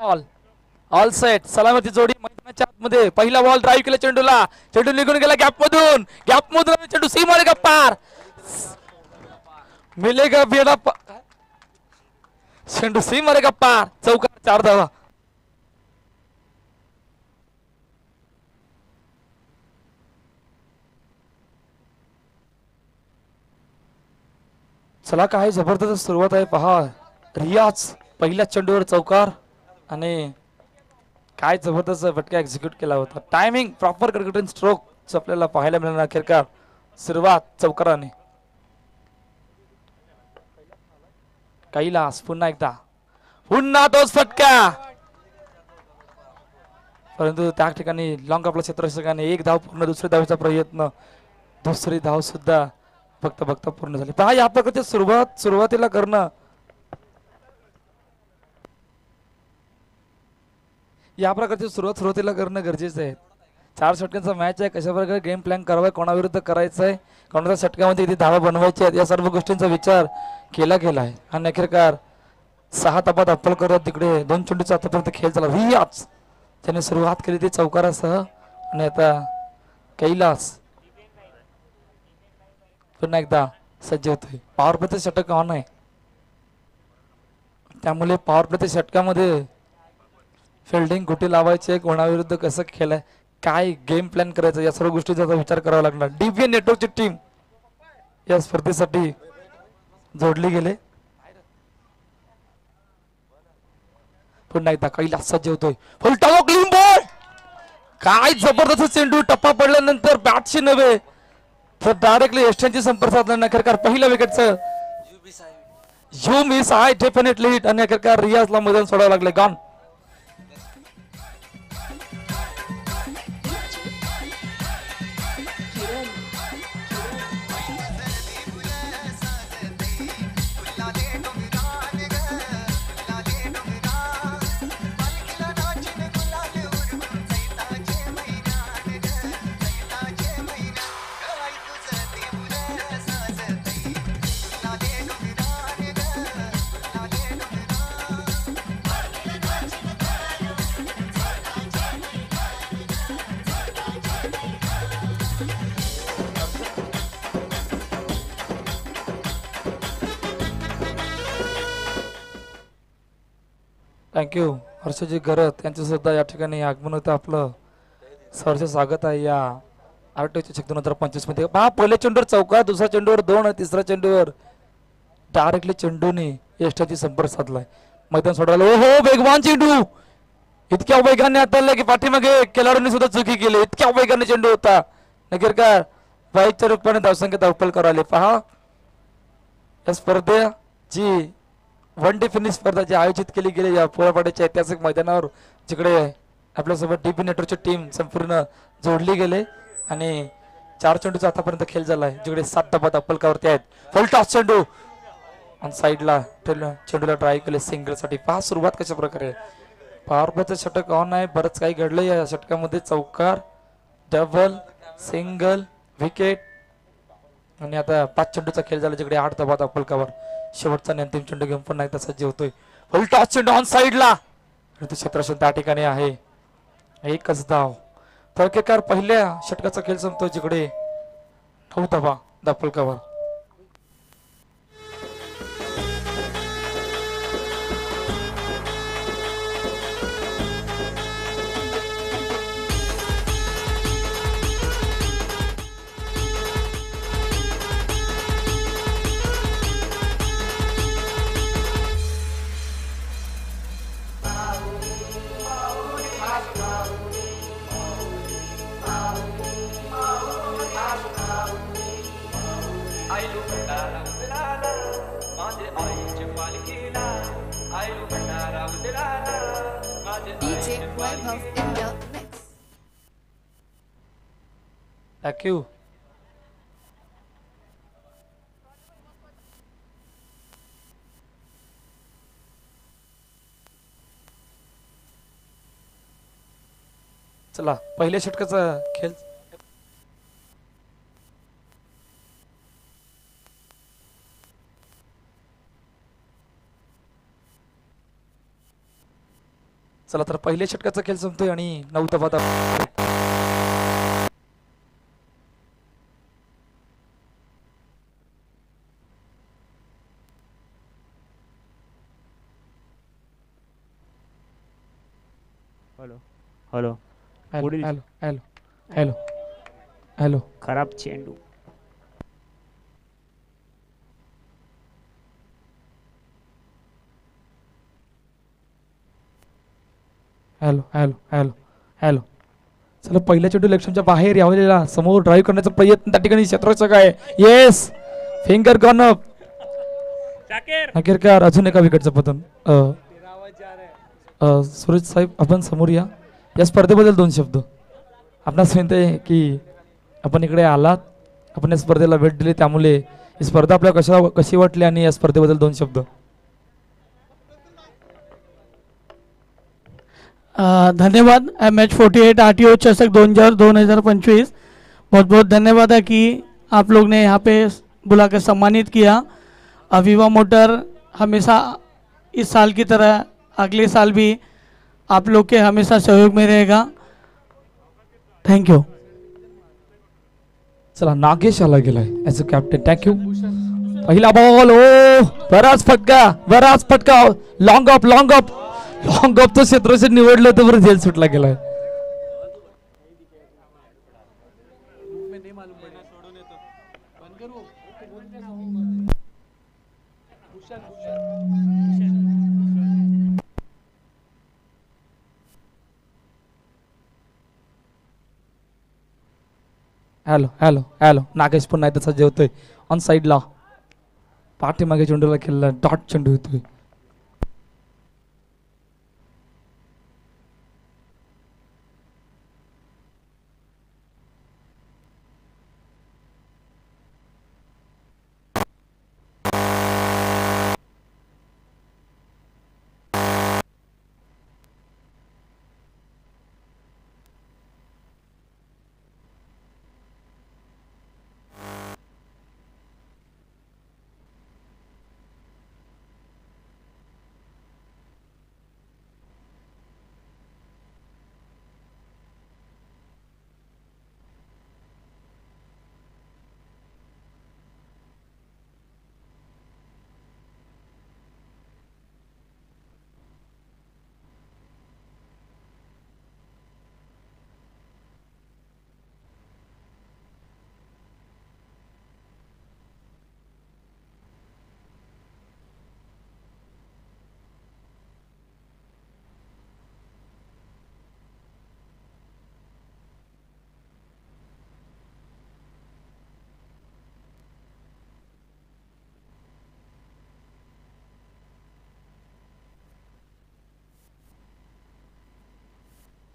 Ball all set सलामती जोडी मैदानाच्या आतमध्ये पहिला बॉल ड्राईव्ह केला चेंडूला चेंडू निघून गेला गॅप मधून चेंडू सीमारे का पार मिलेगा बेडा चेंडू सीमारे का पार चौकार 4 धावा चला काय जबरदस्त सुरुवात आहे पहा रियाज पहिल्या चेंडूवर चौकार आणि काय जबरदस्त फटका एक्झिक्यूट केला होता टायमिंग प्रॉपर क्रॅकटन स्ट्रोक आपल्याला पाहायला मिळणार अखेरकार सुरुवात चौकाराने कैलास पुन्हा तोच फटका परंतु त्या ठिकाणी लॉंग आपल्या क्षेत्ररक्षकाने एक धाव पूर्ण दुसऱ्या धावेचा प्रयत्न दुसरी धाव सुद्धा बघता पूर्ण झाली पहा या प्रकारची सुरुवातीला करणं या प्रकारची सुरुवातीला करणं गरजेचं आहे 4 षटकांचा मॅच आहे कशा प्रकारे गेम प्लॅन करावा कोणाविरुद्ध करायचं आहे कोणाच्या षटकामध्ये किती धावा बनवायच्या आहेत या सर्व गोष्टींचा विचार केला गेला आहे आणि अखेरकार 6 धावा अप्पल करत तिकडे 2 चेंडूचा आतापर्यंत खेळ झाला रियाज त्याने सुरुवात केली ती चौकारासह आणि आता कैलास पुन्हा एकदा सज्ज होतोय पॉवर प्लेचे षटक ऑन आहे त्यामुळे पॉवर प्लेच्या षटकामध्ये फिल्डिंग कुठे लावायचे कोणाविरुद्ध कसं खेळाय काय गेम प्लॅन करायचं या सर्व गोष्टीचा विचार करावा लागणार डीबीएन नेटवर्कची टीम या स्पर्धेसाठी जोडली गेले पुन्हा एकदा कैलास सज्ज होतोय फुल टॉक क्लीन बॉल काय जबरदस्त चेंडू टप्पा पडल्यानंतर बॅटशी नव्हे तर डायरेक्टली एस्टनची संपर्क साधला अखेरकार पहिल्या विकेटचं you miss I definitely hit आणि अखेरकार रियाजला मैदान सोडावं लागले गॉन थँक्यू हर्षजी गरत यांचं सुद्धा या ठिकाणी आगमन होतं आपलं सहर्ष स्वागत आहे या आरटीओच्या चेक 2025 मध्ये पहा पहिल्या चेंडूवर चौकार दुसऱ्या चेंडूवर 2 आणि तिसऱ्या चेंडूवर डायरेक्टली चेंडूने यष्टाची संपर्क साधलाय मैदान सोडायला हो वेगवान चेंडू इतक्या वेगाने हाताळला की पाठीमागे खेळाडूंनी सुद्धा चुकी केली इतक्या वेगाने चेंडू होता नगरकार बाईकच्या रूपाने धावसंख्येत अव्वल करायला पहा या स्पर्धे जी वन डे फिनिश स्पर्धा जी आयोजित केली गेली या पोरापाड्याच्या ऐतिहासिक मैदानावर जिकडे आपल्यासोबत डीपी नेटवर्कची टीम संपूर्ण जोडली गेले आणि 4 चेंडूचा आतापर्यंत खेळ झाला आहे जिकडे 7 धावा अप्पलकावरती आहेत फुल टॉस चेंडू आणि साईडला चेंडूला ड्राईव्ह केले सिंगल साठी पहा सुरुवात कशा प्रकारे पॉवर प्लेचं षटक ऑन आहे बरंच काही घडलं या षटकामध्ये चौकार डबल सिंगल विकेट आणि आता 5 चेंडूचा खेळ झाला जिकडे 8 धावा अप्पलकावर शेवटचा अंतिम चेंडू घेऊन पुन्हा एकदा सज्ज होतोय फुल टॉस चेंडू ऑन साईडला क्षेत्रक्षण त्या ठिकाणी आहे एकच धाव तळकेकार पहिल्या षटकाचा खेळ संपतो जिकडे 9 धावा अप्पलकावर थँक्यू चला पहिल्या षटकाचा खेळ चला तर पहिल्या षटकाचा खेळ संपतोय आणि 9 धावा हॅलो हॅलो हॅलो पुढील हॅलो हॅलो हॅलो हॅलो खराब चेंडू हॅलो हॅलो हॅलो हॅलो चला पहिल्या चेंडू लक्ष्मणच्या बाहेर यावलेला समोर ड्राईव्ह करण्याचा प्रयत्न त्या ठिकाणी क्षेत्ररक्षक आहे. येस फिंगर गन अप अखेरकार अजून एका विकेटचं पतन. सुरेश साहेब आपण समोर या स्पर्धेबद्दल 2 शब्द. आपणास विनंती आहे की आपण इकडे आलात, आपण या स्पर्धेला भेट दिली, त्यामुळे ही स्पर्धा आपल्याला कशी वाटली आणि या स्पर्धेबद्दल 2 शब्द. धन्यवाद MH48 RTO चषक 2025 बहुत बहुत धन्यवाद है कि आप लोग ने यहाँ पे बुलाकर सम्मानित किया। अविवा मोटर हमेशा इस साल की तरह अगले साल भी आप लोग के हमेशा सहयोग में रहेगा। Thank you. चला नागेश आला गेलाय ॲज अ कॅप्टन. थँक्यू. पहिला बॉल ओ बराच फटका लॉंग अप तो क्षेत्ररक्षक निवडलं तर बरं झेल सुटला गेलाय. हॅलो हॅलो हॅलो नागेश पुन्हा तसा जेवतोय ऑन साईडला. पाठीमागे चेंडूला खेळला डॉट चेंडू येतोय.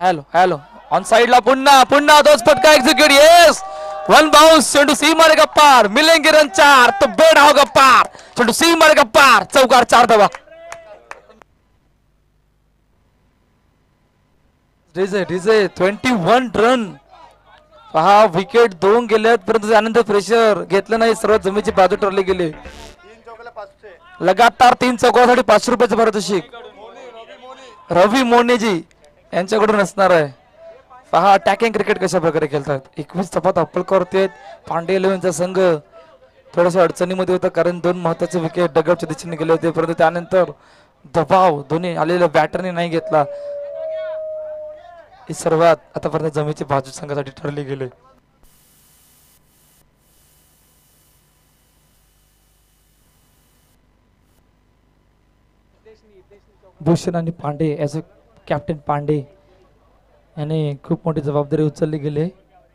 हॅलो हॅलो ऑन साइडला पुन्हा तोच फटका एक्झिक्यूट. Yes 1 bounce. चेंडू सी मारेगा पार. मिलेंगे रन 4 तो बेड होगा पार. चेंडू सी मारेगा पार. चौकार 4 धावा. DJ 21 run. पहा विकेट 2 गेलेत परंतु त्यानंतर प्रेशर घेतलं नाही. सर्व जमिनीची बाजू ठरले गेले. लगातार 3 चौकासाठी 500 रुपयाचं पारितोषिक रवी मोनेजी यांच्याकडून असणार आहे. पहा अटॅकिंग क्रिकेट कशा प्रकारे खेळतात. 21 चपात अप्पल करतेत. पांडे 11चा संघ थोड्याशा अडचणीमध्ये होता कारण 2 महत्वाचे विकेट डगआउटच्या दिशेने गेले होते, परंतु त्यानंतर दबाव दोन्ही आलेल्या बॅटरने नाही घेतला. ही सर्वात आतापर्यंत जमिनीची बाजू संघासाठी ठरली गेले. भूषण आणि Pande as a captain Pande याने खूप मोठी जबाबदारी उचलली गेली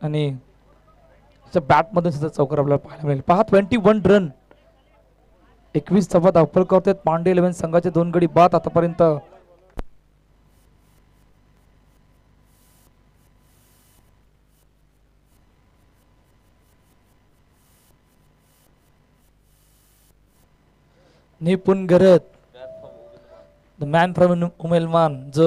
आणि बॅटमधून सुद्धा चौकार आपल्याला पाहायला मिळेल. पहा 21 रन 21 चपात अप्पल करतात पांडे 11 संघाचे 2 गडी बाद आतापर्यंत. निपुण गरत द मॅन फ्रॉम उमेलमान जो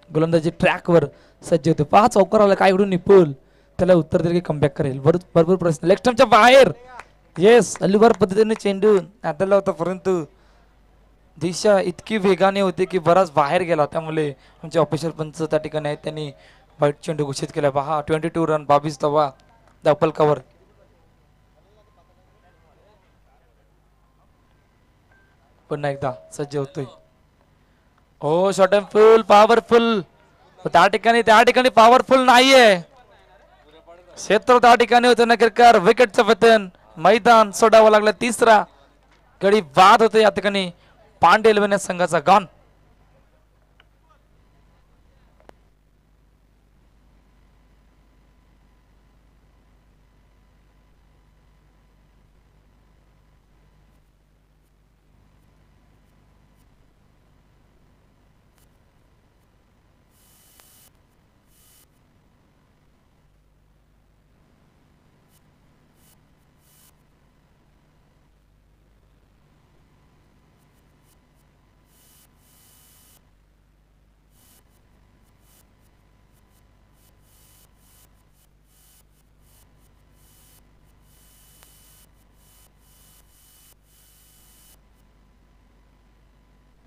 गोलंदाजी ट्रॅकवर सज्ज होते. 5 चौकार आला काय इकडून निपुल त्याला उत्तर दिले की कमबॅक करेल. भरपूर प्रश्न लेग स्टंपच्या बाहेर. येस अलिबार पद्धतीने चेंडू आदळला होता परंतु दिशा इतकी वेगाने होती की बराच बाहेर गेला, त्यामुळे आमचे ऑफिशियल पंच त्या ठिकाणी आहेत, त्यांनी वाईट चेंडू घोषित केला. पहा 22 रन 22 धावा धावपल कव्हर. पुन्हा एकदा सज्ज होतोय. हो शॉर्ट अँड फुल पॉवरफुल. त्या ठिकाणी पॉवरफुल नाहीये क्षेत्र, त्या ठिकाणी होतं नगरकर. विकेटचं पतन, मैदान सोडावं लागलं. तिसरा गडी बाद होते या ठिकाणी पांडे एल्वेने संघाचा गॉन.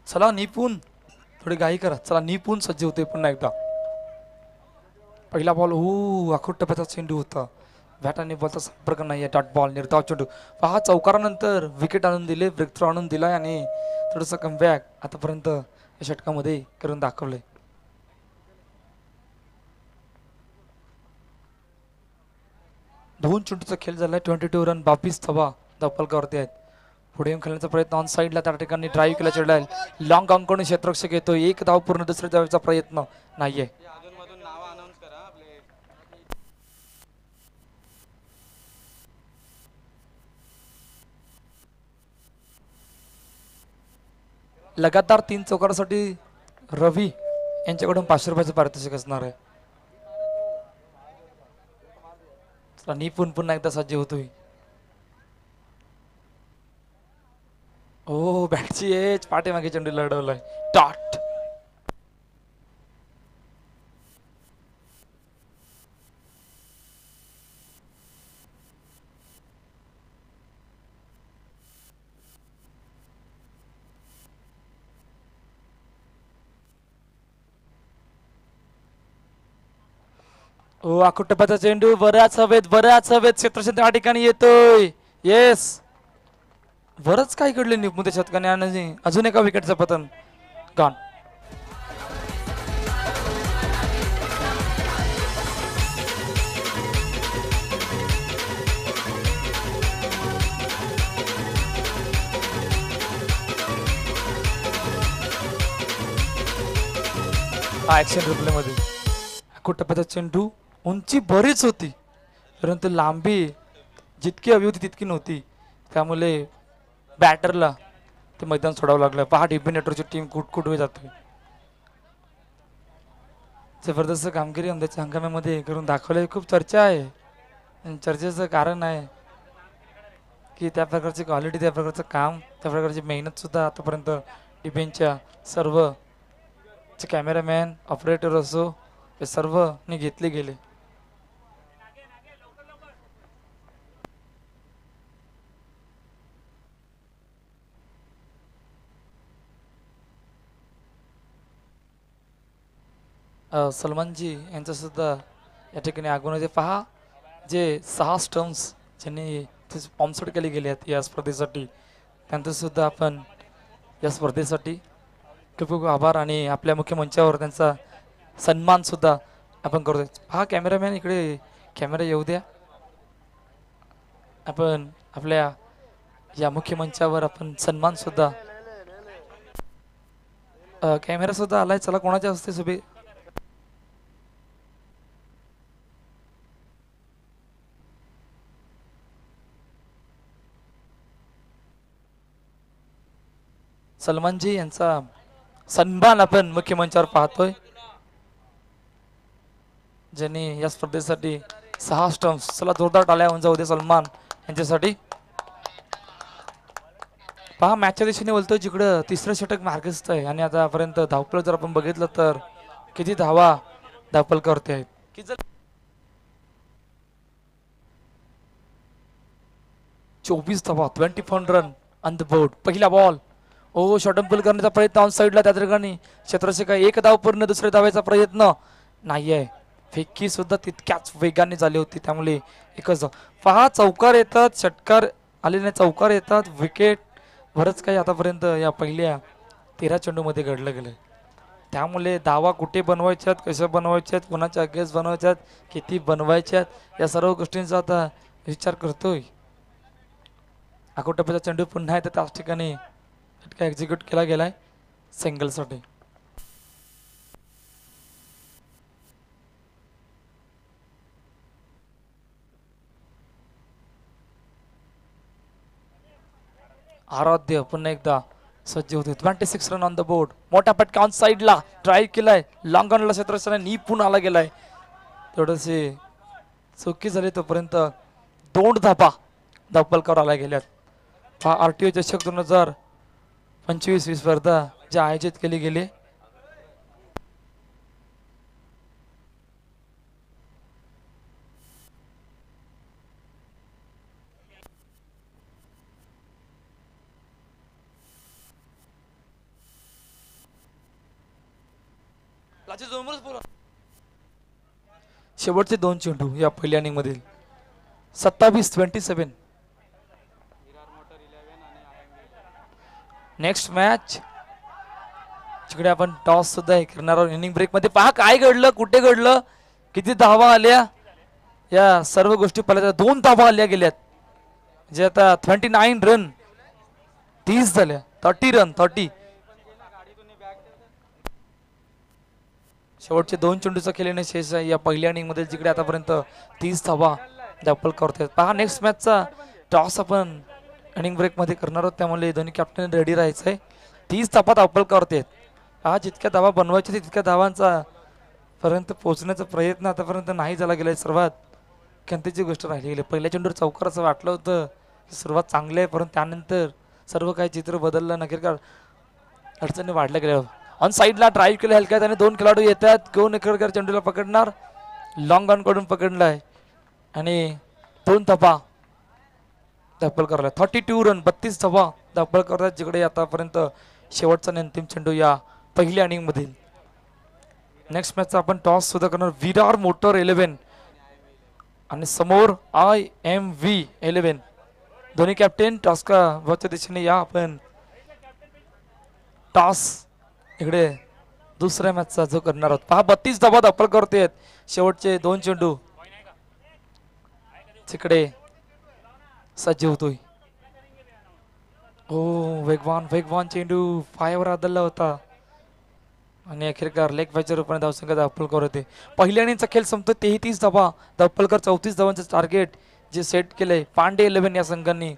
चला निपून, थोडी घाई करा. चला निपून सज्ज होते पुन्हा एकदा. पहिला बॉल आखूट टप्प्याचा चेंडू होता. बॅटाने बॉलचा संपर्क नाहीये. डॉट बॉल निर्धाव चेंडू. पहा चौकारानंतर विकेट आणून दिले, ब्रेक थ्रू आणून दिलाय आणि थोडंसं कमबॅक आतापर्यंत या षटकामध्ये करून दाखवले. दोन चेंडूचा खेळ झालाय. 22 रन 22 धावा धावपलकावरती आहेत. पुढे येऊन खेळण्याचा प्रयत्न ऑन साईडला त्या ठिकाणी ड्राईव्ह केला चढलाय. लॉंग कडून क्षेत्ररक्षक येतोय. एक धाव पूर्ण, दुसऱ्या धावेचा प्रयत्न नाहीये. लगातार 3 चौकारासाठी रवी यांच्याकडून 500 रुपयाचं पारितोषिक असणार आहे. निपुण पुन्हा एकदा सज्ज होतोय. हो बॅटची एज पाठीमागे चेंडू लढवलाय. डॉट. आखूट टप्प्याचा चेंडू बऱ्याच हवेत क्षेत्रक्षण त्या ठिकाणी येतोय. येस, बरंच काही घडले निपुण शतकाने आणि अजून एका विकेटचं पतन. गॉन. हा ऍक्शन रिप्ले मध्ये आखूट टप्प्याचा चेंडू. उंची बरीच होती परंतु लांबी जितकी हवी होती तितकी नव्हती, त्यामुळे बॅटरला ते मैदान सोडावं लागलं. पहा डिबिनेटरची टीम कुटकुट जाते. जबरदस्त कामगिरी आमच्या हंगामामध्ये करून दाखवले. खूप चर्चा आहे आणि चर्चेचं कारण आहे की त्या प्रकारची क्वालिटी, त्या प्रकारचं काम, त्या प्रकारची मेहनत सुद्धा आतापर्यंत डिबेनच्या सर्व कॅमेरामॅन ऑपरेटर असो हे सर्वनी घेतले गेले. सलमानजी यांचं सुद्धा या ठिकाणी आगमन होते. पहा जे 6 स्टम्प्स ज्यांनी स्पॉन्सर केले गेले आहेत या स्पर्धेसाठी, त्यांचं सुद्धा आपण या स्पर्धेसाठी खूप खूप आभार आणि आपल्या मुख्य मंचावर त्यांचा सन्मान सुद्धा आपण करतोय. पहा कॅमेरामॅन इकडे कॅमेरा येऊ द्या. आपण आपल्या या मुख्य मंचावर आपण सन्मान सुद्धा कॅमेरा सुद्धा आलाय. चला कोणाच्या हस्ते सुबे सलमानजी यांचा सन्मान आपण मुख्य मंचावर पाहतोय, ज्यांनी या स्पर्धेसाठी 6 स्टम्प्स. चला जोरदार टाळ्या होऊन जाऊ दे सलमान यांच्यासाठी. पहा मॅचच्या दिशेने बोलतोय जिकडं तिसरं षटक मार्गस्थ आहे आणि आतापर्यंत धावपळ जर आपण बघितलं तर किती धावा धावपल करते आहेत. 24 धावा 24 रन ऑन द बोर्ड. पहिला बॉल ओ शॉर्ट पुल करण्याचा प्रयत्न ऑन साईडला त्या ठिकाणी क्षेत्रशिका एक धाव पूर्ण दुसऱ्या धावायचा प्रयत्न नाही आहे. फेकी सुद्धा तितक्याच वेगाने झाली होती त्यामुळे एकच धाव. पहा चौकार येतात, षटकार आले नाही, चौकार येतात, विकेट, बरंच काही आतापर्यंत या पहिल्या 13 चेंडूमध्ये घडलं गेलं. त्यामुळे धावा कुठे बनवायच्यात, कशा बनवायच्यात, कोणाच्या अगेन्स्ट बनवायच्यात, किती बनवायच्यात, या सर्व गोष्टींचा आता विचार करतोय. अकोटप्प्याचा चेंडू पुन्हा येतो त्याच ठिकाणी एक्झिक्यूट केला गेलाय सिंगलसाठी. आराध्य पुन्हा एकदा सज्ज होते. 26 रन ऑन द बोर्ड. मोठा फटका ऑन साईडला ट्राय केलाय, लॉंग ऑनला क्षेत्ररक्षण निपून आला गेलाय, थोडीशी चुकी झाली तोपर्यंत 2 धाबा धावपलकावर आला गेल्यात. हा RTO चषक 2025 ही स्पर्धा जी आयोजित केली गेली. शेवटचे 2 चेंडू या पहिल्या इनिंग मधील 27-27. नेक्स्ट मॅच तिकडे आपण टॉस सुद्धा हे करणार आहोत इनिंग ब्रेक मध्ये. पहा काय घडलं, कुठे घडलं, किती धावा आल्या, या सर्व गोष्टी पाहिल्या. 2 धावा आल्या गेल्यात जे आता 29 रन 30 झाल्या, 30 रन 30. शेवटचे 2 चेंडूचा केल्याने शेष आहे या पहिल्या इनिंग मध्ये जिकडे आतापर्यंत 30 धावा दाखल करतात. पहा नेक्स्ट मॅचचा टॉस आपण इनिंग ब्रेक मध्ये करणार आहोत त्यामुळे दोन्ही कॅप्टन रेडी राहायचंय. 30 धावा दाखल करतात. हा जितक्या धावा बनवायच्या तितक्या धावांचा पर्यंत पोहोचण्याचा प्रयत्न आतापर्यंत नाही झाला गेलाय. सर्वात खंतीची गोष्ट राहिली गेली. पहिल्या चेंडूवर चौकार असं वाटलं होतं सुरुवात चांगली आहे, परंतु त्यानंतर सर्व काही चित्र बदललं. नक्कीच अडचणी वाढल्या गेल्या. ऑन साईडला ड्राईव्ह केलं हलक्यात आणि 2 खेळाडू येतात. गौ नेकरकर चेंडूला पकडणार, लॉंग ऑन कडून पकडलाय आणि 2 धावा दाखल करला. 32 रन 32 धावा दाखल करतात जिकडे आतापर्यंत शेवटचा आणि अंतिम चेंडू या पहिल्या इनिंग मधील. नेक्स्ट मॅचचा आपण टॉस सुद्धा करणार. विरार मोटर 11 आणि समोर IMV 11. दोन्ही कॅप्टन टॉस का वरच्या दिशेने या. आपण टॉस इकडे दुसऱ्या मॅचचा जो करणार आहोत. पहा 32 धावा दाखल करते शेवटचे 2 चेंडू तिकडे सज्ज होतोय. हो वेगवान वेगवान चेंडू पायावर आदळला होता आणि अखेरकार लेग बायच्या रूपाने धावसंख्या दाखल करते. पहिल्या इनिंगचा खेळ संपतो 33 धावा दाखलकर 34 धावांचं टार्गेट जे सेट केलंय पांडे 11 या संघांनी,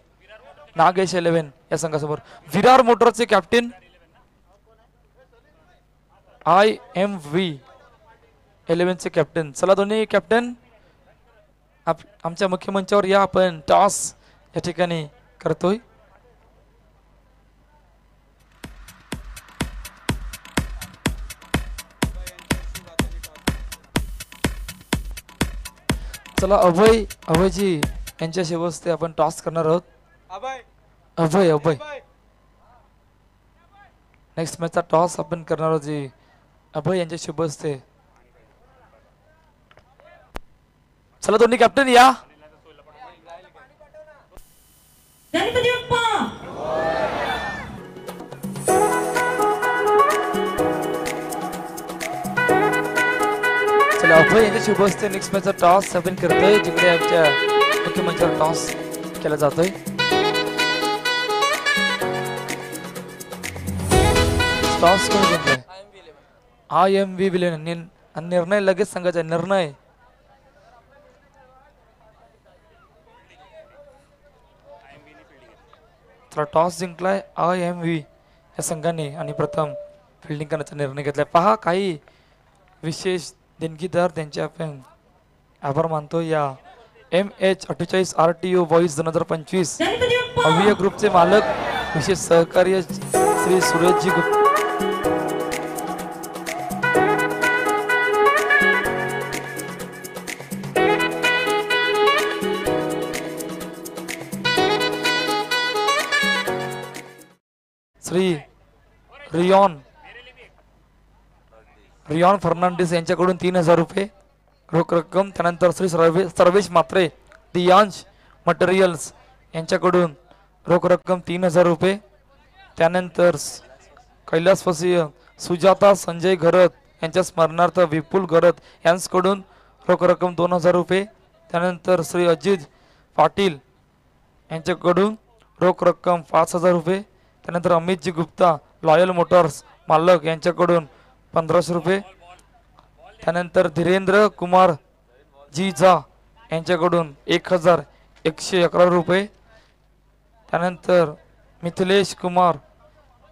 नागेश 11 या संघासमोर. विरार मोटरचे कॅप्टन IMV 11 चे कॅप्टन. चला दोन्ही कॅप्टन आमच्या मुख्य मंचावर या. आपण टॉस या ठिकाणी करतोय. चला अभयजी यांच्या शेवस्ते आपण टॉस करणार आहोत. अभय नेक्स्ट मॅचचा टॉस आपण करणार आहोत जी अभय यांच्या शुभ असते. चला दोन्ही कॅप्टन या. चला अभय यांच्या शुभ असते. नेक्स्ट मॅचचा टॉस आपण करतोय जिकडे आमच्या मुख्य मंचावर टॉस केला जातोय. टॉस कोण जिंकलाय? IMV 11. निर्णय लगेच सांगायचा निर्णय. तर टॉस जिंकलाय IMV या संघाने आणि प्रथम फिल्डिंग करण्याचा निर्णय घेतलाय. पहा काही विशेष देणगीदार त्यांचे आपण आभार मानतो. या MH48 RTO बॉईज 2025 अव्यय ग्रुपचे मालक विशेष सहकार्य श्री सुरेशजी गुप्ता. श्री रियॉन फर्नांडिस यांच्याकडून 3000 रुपये रोख रक्कम. त्यानंतर श्री सर्वेश मात्रे दियांश मटेरियल्स यांच्याकडून रोख रक्कम 3000 रुपये. त्यानंतर कैलासवासीय सुजाता संजय घरत यांच्या स्मरणार्थ विपुल घरत यांच्याकडून रोख रक्कम 2000 रुपये. त्यानंतर श्री अजित पाटील यांच्याकडून रोख रक्कम 5000 रुपये. त्यानंतर अमितजी गुप्ता लॉयल मोटर्स मालक यांच्याकडून 1500 रुपये. त्यानंतर धीरेंद्र कुमार जी झा यांच्याकडून 1111 रुपये. त्यानंतर मिथिलेश कुमार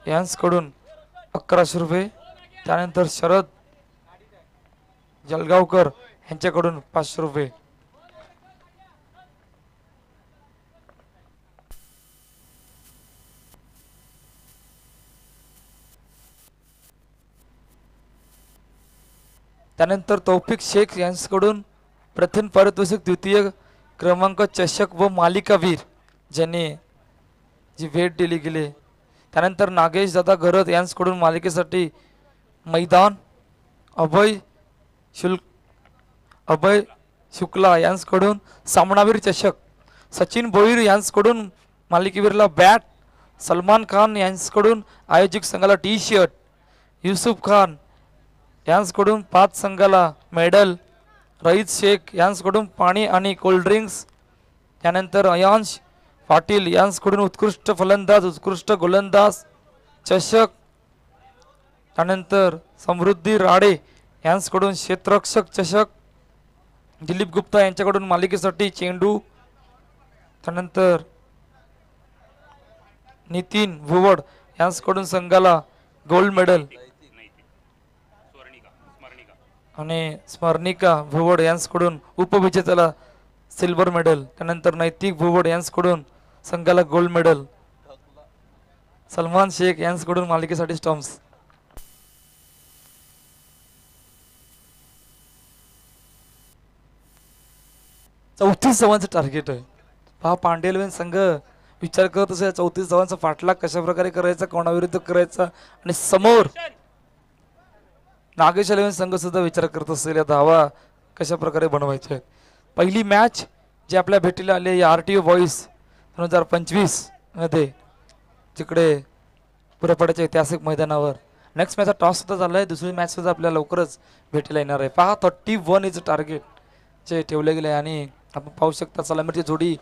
यांच्याकडून 1100 रुपये. त्यानंतर शरद जलगावकर यांच्याकडून 500 रुपये. त्यानंतर तौफिक शेख यांच्याकडून प्रथम पारितोषिक द्वितीय क्रमांक चषक व मालिकावीर ज्यांनी जी भेट दिली गेली. त्यानंतर नागेश दादा घरत यांच्याकडून मालिकेसाठी मैदान. अभय शुक्ला यांच्याकडून सामनावीर चषक. सचिन भोईर यांच्याकडून मालिकेवीरला बॅट. सलमान खान यांच्याकडून आयोजक संघाला टी शर्ट. युसुफ खान यांच्याकडून 5 संघाला मेडल. रईस शेख यांच्याकडून पाणी आणि कोल्ड्रिंक्स. त्यानंतर अयांश पाटील यांच्याकडून उत्कृष्ट फलंदाज उत्कृष्ट गोलंदाज चषक. त्यानंतर समृद्धी राडे यांच्याकडून क्षेत्ररक्षक चषक. दिलीप गुप्ता यांच्याकडून मालिकेसाठी चेंडू. त्यानंतर नितीन भुवड यांच्याकडून संघाला गोल्ड मेडल आणि स्मरणिका भुवड यांच्याकडून उपविजेत्याला सिल्वर मेडल. त्यानंतर नैतिक भुवड यांच्याकडून संघाला गोल्ड मेडल. सलमान शेख यांच्याकडून मालिकेसाठी स्टम्प्स. चौतीस धावांचं टार्गेट आहे. पहा पांडेलवेन संघ विचार करत असेल 34 धावांचा पाठलाग कशा प्रकारे करायचा, कोणाविरुद्ध करायचा आणि समोर नागेश इलेव्हन संघ सुद्धा विचार करत असेल या धावा कशा प्रकारे बनवायच्या आहेत. पहिली मॅच जी आपल्या भेटीला आली या RTO बॉईज 2025 मध्ये जिकडे पुरेपाड्याच्या ऐतिहासिक मैदानावर. नेक्स्ट मॅचचा टॉस सुद्धा झाला आहे. दुसरी मॅच सुद्धा आपल्याला लवकरच भेटीला येणार आहे. पहा 31 इज टार्गेट जे ठेवले गेले आणि आपण पाहू शकता सलामीची जोडी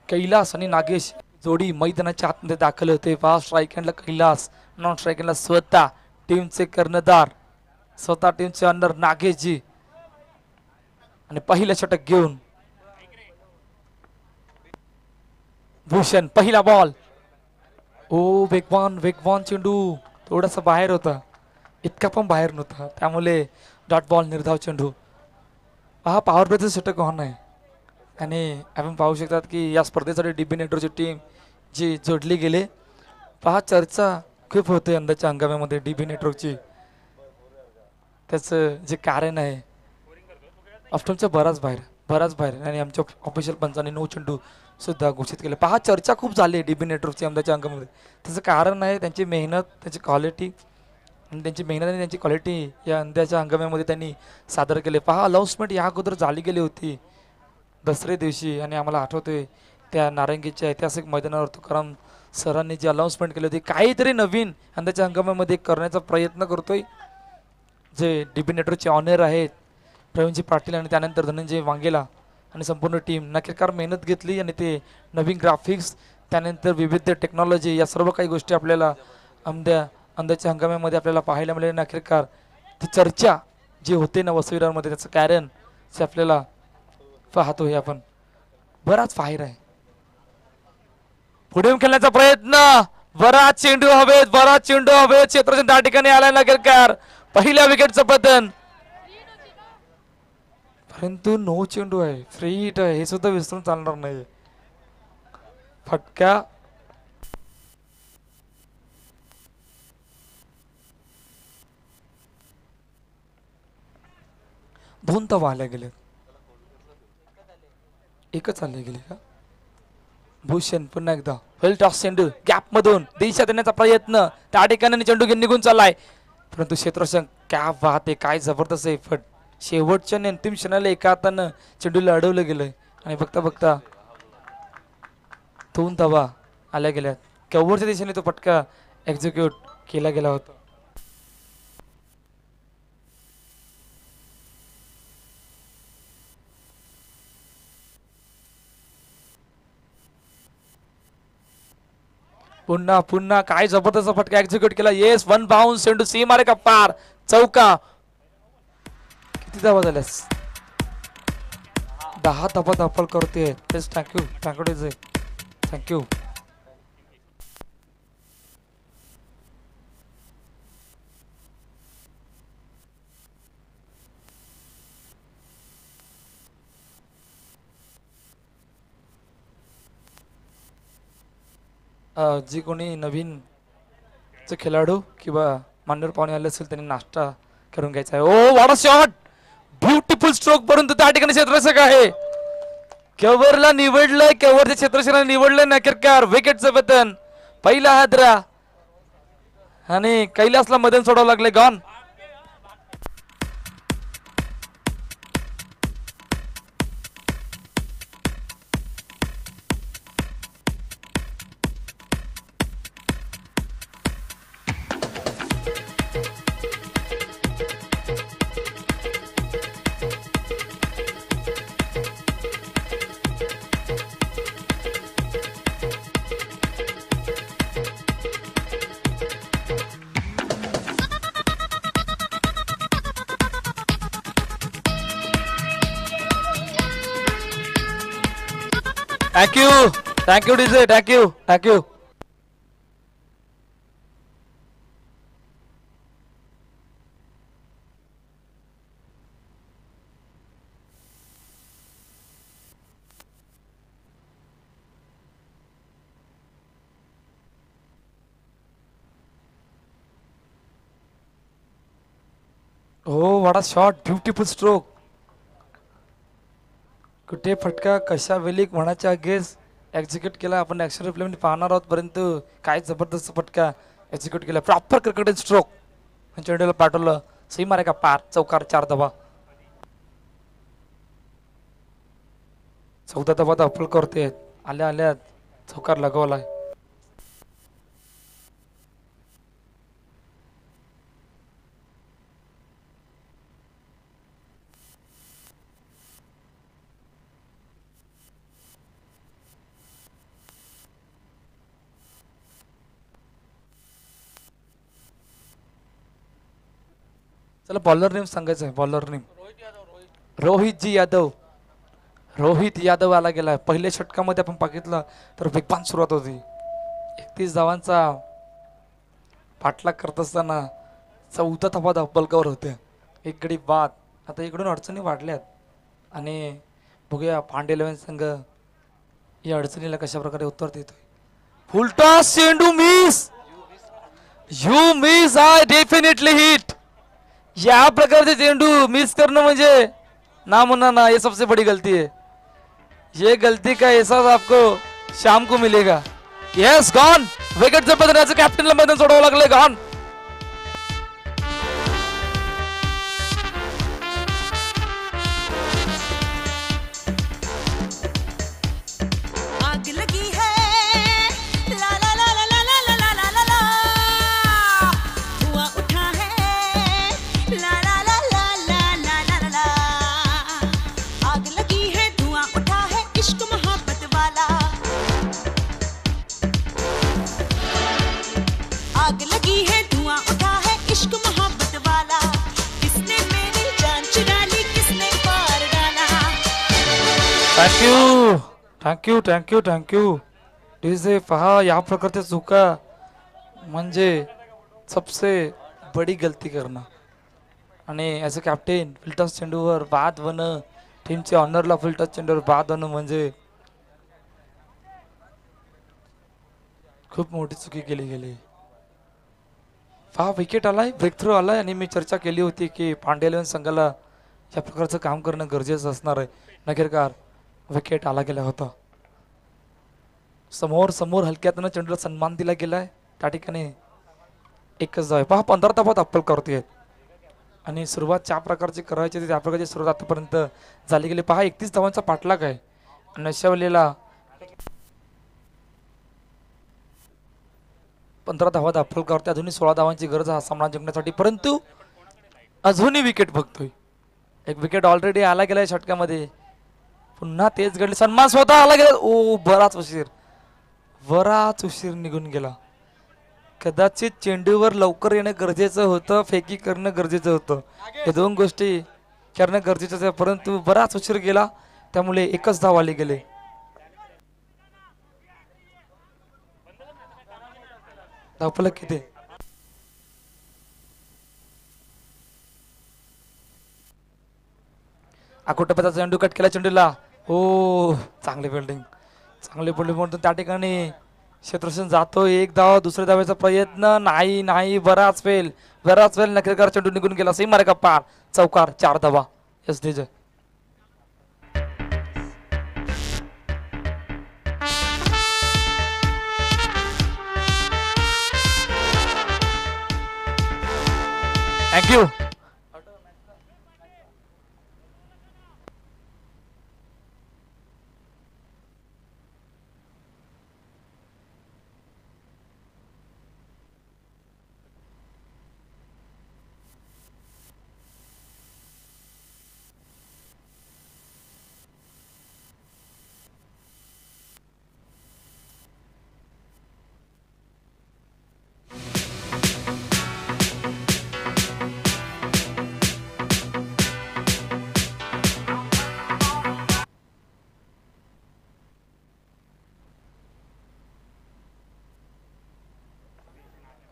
कैलास आणि नागेश जोडी मैदानाच्या आतमध्ये दाखल होते. पहा स्ट्राईक हँडला कैलास, नॉन स्ट्राईक हँडला स्वतः टीमचे कर्णधार, स्वतः टीमचे अंडर नागेशजी आणि पहिला षटक घेऊन भूषण. पहिला बॉल. ओ वेगवान चेंडू थोडासा बाहेर होता, इतका पण बाहेर नव्हता, त्यामुळे डॉट बॉल निर्धाव चेंडू. पहा पॉवर प्लेचं षटक ऑन आहे आणि आपण पाहू शकतात की या स्पर्धेसाठी DB नेटवर्कची टीम जी जोडली गेली. पहा चर्चा खूप होते यंदाच्या हंगामामध्ये DB नेटवर्कची. त्याचं जे कारण आहे ऑप्शनच्या बराच बाहेर आणि आमच्या ऑफिशियल पंचांनी 9 चेंडू सुद्धा घोषित केले. पहा चर्चा खूप झाली DB नेटवर्कची यंदाच्या अंकामध्ये. त्याचं कारण आहे त्यांची मेहनत, त्यांची क्वालिटी आणि त्यांची क्वालिटी या यंदाच्या हंगामामध्ये त्यांनी सादर केले. पहा अनाउन्समेंट या अगोदर झाली गेली होती दसरे दिवशी आणि आम्हाला आठवते त्या नारंगीच्या ऐतिहासिक मैदानावर तुकाराम सरांनी जी अनाउन्समेंट केली होती काहीतरी नवीन यंदाच्या हंगामामध्ये करण्याचा प्रयत्न करतोय. जे DB नेटवर्कचे ऑनर आहेत प्रवीणजी पाटील आणि त्यानंतर धनंजय वांगेला आणि संपूर्ण टीम नक्कीकार मेहनत घेतली आणि ते नवीन ग्राफिक्स त्यानंतर विविध टेक्नॉलॉजी या सर्व काही गोष्टी आपल्याला यंदाच्या हंगामामध्ये आपल्याला पाहायला मिळेल. नक्कीकार ती चर्चा जी होते ना वसईरामध्ये त्याचं कारण जे आपल्याला पाहतोय आपण. बराच फायर आहे पुढे खेळण्याचा प्रयत्न. बराच चेंडू हवेत क्षेत्राच्या त्या ठिकाणी आला नगरकार. पहिल्या विकेटचं पतन परंतु 9 चेंडू आहे, फ्री हिट आहे, हे सुद्धा विसरून चालणार नाही. फटका दोन धावा आल्या गेल्या. एकच आले गेले का? भूषण पुन्हा एकदा वेल टॉस चेंडू गॅप मधून दिशा देण्याचा प्रयत्न त्या ठिकाणी चेंडू घेऊन निघून चाललाय, परंतु क्षेत्ररक्षण क्या बात आहे, काय जबरदस्त एफर्ट. शेवटच्या आणि अंतिम क्षणाला एका हातानं चेंडूला अडवलं गेलंय आणि बघता बघता 2 धावा आल्या गेल्यात. कव्हरच्या दिशेने तो पटका एक्झिक्यूट केला गेला होता. पुन्हा पुन्हा काय जबरदस्त फटका एक्झिक्यूट केला. येस, 1 बाउन्स चेंडू सी मारे का पार, चौका. किती धावा झाल्यास? 10 धावा दाखल करते. तेच थँक्यू थँक्यू थँक्यू. जी कोणी नवीन खेळाडू किंवा मान्यवर पाहुणे आले असेल त्यांनी नाश्ता करून घ्यायचा आहे. Oh what a shot, beautiful stroke, परंतु त्या ठिकाणी क्षेत्ररक्षक आहे. केवरला निवडलंय, केवरच्या क्षेत्ररक्षकाने निवडलंय नाकेरकार. विकेटचं वेतन पहिला हादरा आणि कैलासला मधून सोडावं लागले. गॉन. Thank you DJ, thank you. हो what a shot, beautiful stroke. कुठे फटका कशा वेळी म्हणाच्या अगेन्स्ट एक्झिक्यूट केला. आपण ॲक्शन रिप्लेमध्ये पाहणार आहोत, परंतु काय जबरदस्त फटका एक्झिक्यूट केला. प्रॉपर क्रिकेट स्ट्रोक चेंडूला पाठवलं, सही मारे का पार, चौकार. 4 धावा. 14 धावा दाखल करते. आल्या चौकार लगवलाय. चला बॉलर नेम सांगायचं आहे. बॉलर नेम रोहित यादव आला गेला. पहिल्या षटकामध्ये आपण बघितलं तर वेगवान सुरुवात होती. 31 धावांचा पाठलाग करत असताना 14 धावा धावपलकावर होत्या. एक गडी बाद. आता इकडून अडचणी वाढल्यात आणि बघूया पांडे 11 संघ या अडचणीला कशा प्रकारे उत्तर देतोय. फुलटॉस चेंडू miss. You miss, I definitely hit. या प्रकारचे चेंडू मिस करणं म्हणजे ना मुन्ना ना, ये सबसे बड़ी गलती है. ये गलती का एहसास आपको शाम को मिलेगा. Yes, gone. विकेट जबरदस्त. कॅप्टनला मैदान सोडावं लागले. गॉन. थँक्यू. डीजे पहा, या प्रकारच्या चुका म्हणजे सबसे बडी गलती करणं. आणि ॲज अ कॅप्टन फुलटॉस चेंडूवर बाद होणं, टीमच्या ऑनरला फुलटॉस चेंडूवर बाद होणं म्हणजे खूप मोठी चुकी केली गेली. पहा, विकेट आलाय, ब्रेक थ्रू आलाय आणि मी चर्चा केली होती की पांडे 11 संघाला या प्रकारचं काम करणं गरजेचं असणार आहे. नगरकार विकेट आला गेला होता. समोर समोर हलक्यातनं चेंडूला सन्मान दिला गेलाय. त्या ठिकाणी एकच धाव आहे. पहा 15 धावा अप्पल करतोय आणि सुरुवात ज्या प्रकारची करायची होती त्या प्रकारची सुरुवात आतापर्यंत झाली गेली. पहा 31 धावांचा पाठलाग आहे आणि अशा वेळेला 15 धावा दाखल करते. अजूनही 16 धावांची गरज आहे हा सामना जिंकण्यासाठी, परंतु अजूनही विकेट बघतोय. एक विकेट ऑलरेडी आला गेलाय षटकामध्ये. पुन्हा तेच घडले. सन्मान स्वतः आला गेला. ओ बराच उशीर निघून गेला. कदाचित चेंडूवर लवकर येणं गरजेचं होतं, फेकी करणं गरजेचं होतं. हे दोन गोष्टी करणं गरजेचं आहे, परंतु बराच उशीर गेला त्यामुळे एकच धाव आली गेले. धावफलक किती? अकोटप्याचा चेंडू कट केला चेंडूला. हो चांगली फिल्डिंग म्हणून त्या ठिकाणी क्षेत्ररक्षण जातो. एक धाव, दुसऱ्या धावेचा प्रयत्न नाही. बराच वेळ नक्कीकार चेंडू निघून गेला. सही मार्ग पार, चौकार, 4 धावा. यस जय. थँक्यू.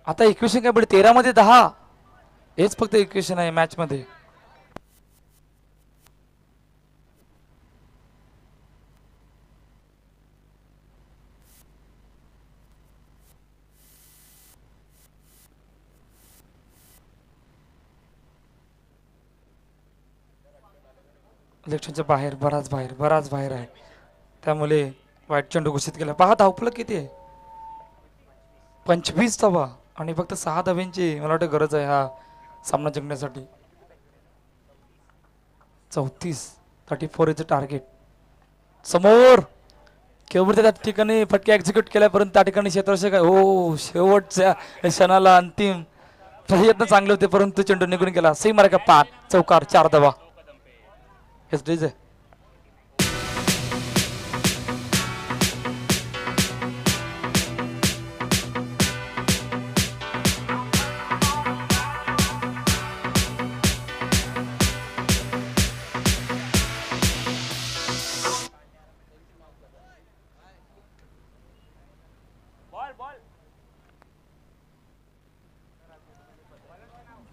आता इक्वेशन काय पडे 13 मध्ये 10 हेच फक्त इक्वेशन आहे मॅच मध्ये. इलेक्शनच्या बाहेर बराच बाहेर आहे, त्यामुळे वाईट चेंडू घोषित केला. पहा धावफलक किती आहे? 25 धावा आणि फक्त 6 धाव्यांची मला वाटतं गरज आहे हा सामना जिंकण्यासाठी. 34 इज टार्गेट. समोर केवळ त्या ठिकाणी फटके एक्झिक्यूट केल्यापर्यंत त्या ठिकाणी क्षेत्ररक्षक आहे. हो शेवटच्या क्षणाला अंतिम प्रयत्न चांगले होते, परंतु चेंडू निघून गेला. सही मार्ग पार, चौकार, 4 धावा. हेच डीज आहे.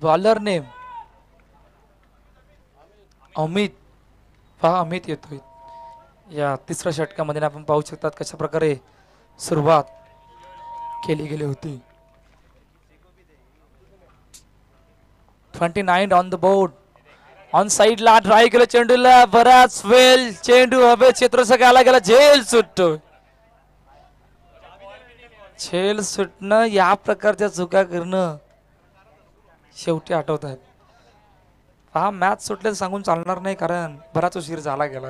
Bowler name Amit. पहा अमित येतोय या तिसऱ्या षटकामध्ये. आपण पाहू शकतात कशा प्रकारे सुरुवात केली गेली होती. 29 ऑन द बोर्ड. ऑन साइडला ट्राय केलं चेंडूला. बराच वेळ चेंडू हवे क्षेत्ररक्षक आला गेला. झेल सुटणं या प्रकारच्या चुका करणं शेवटी आठवत आहेत. हा मॅच सुटले सांगून चालणार नाही, कारण बराच उशीर झाला गेला.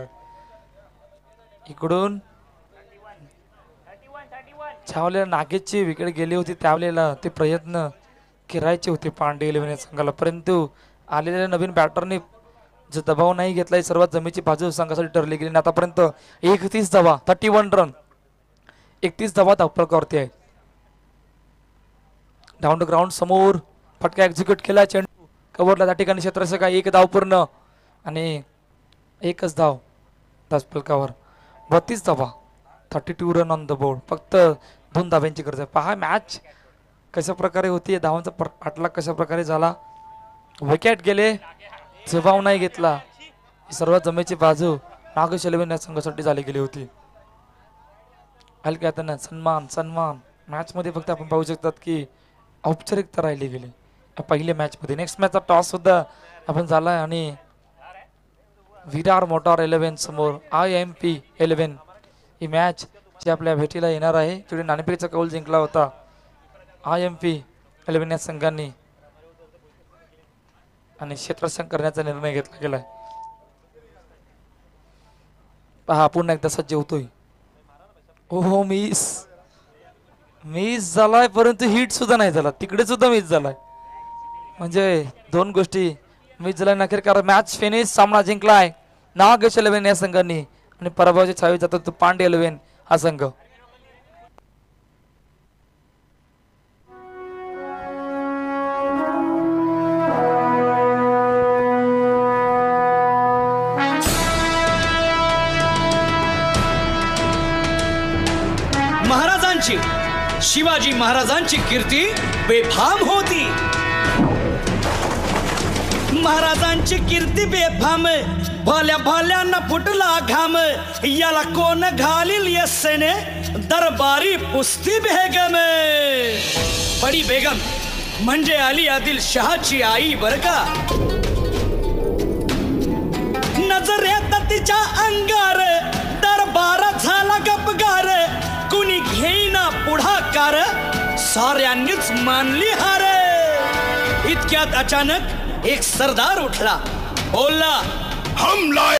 इकडून ज्यावेळेला नागेशची विकेट गेली होती त्यावेळेला ते प्रयत्न करायचे होते पांडे 11 या संघाला, परंतु आलेल्या नवीन बॅटरने जो दबाव नाही घेतला सर्वात जमेची बाजू संघासाठी ठरली गेली. आतापर्यंत 31 धावा, 31 रन, 31 धावा धावफलकावरती आहे. डाऊन टू ग्राउंड समोर फटका एक्झिक्यूट केला. चेंडू कव्हरला. त्या ठिकाणी क्षेत्ररक्षक 1 धाव पूर्ण आणि एकच धाव धावफलकावर. 32 धावा, 32 रन ऑन द बोर्ड. फक्त 2 धाव्यांची गरज आहे. पहा मॅच कशा प्रकारे होती, धावांचा पाठलाग कशा प्रकारे झाला. विकेट गेले, जबाव नाही घेतला. सर्वात जमेची बाजू नागेश 11 या संघासाठी झाली गेली होती. हलक्या हाताने सन्मान मॅच मध्ये फक्त आपण पाहू शकतात की औपचारिकता राहिली गेली पहिल्या मॅच मध्ये. नेक्स्ट मॅचचा टॉस सुद्धा आपण झाला आणि विरार मोटार 11 समोर IMP 11 ही मॅच जी आपल्या भेटीला येणार आहे. तिथे नाणेफेकीचा कौल जिंकला होता IMP 11 या संघांनी आणि क्षेत्ररक्षण करण्याचा निर्णय घेतला गेलाय. पहा पुन्हा एकदा सज्ज होतोय. ओहो मिस झालाय परंतु हिट सुद्धा नाही झाला. तिकडे सुद्धा मिस झालाय. म्हणजे दोन गोष्टी मिस झाल्या. अखेरकार मॅच फिनिश. सामना जिंकलाय नागेश 11 या संघांनी आणि पराभवाची छावी जातात तो पांडे 11 हा संघ. महाराजांची शिवाजी महाराजांची कीर्ती बेफाम होती. महाराजांची कीर्ती बेफाम भल्या भल्यांना फुटला घाम. याला कोण घालील यस्सेने दरबारी पुस्ती बेगम. बडी बेगम म्हणजे अली आदिल शहाची आई बर का. नजरेत तिच्या अंगार दरबार झाला गपगार. कुणी घेईना पुढाकार साऱ्यांनीच मानली हार. इतक्यात अचानक एक सरदार उठला बोलला हमला.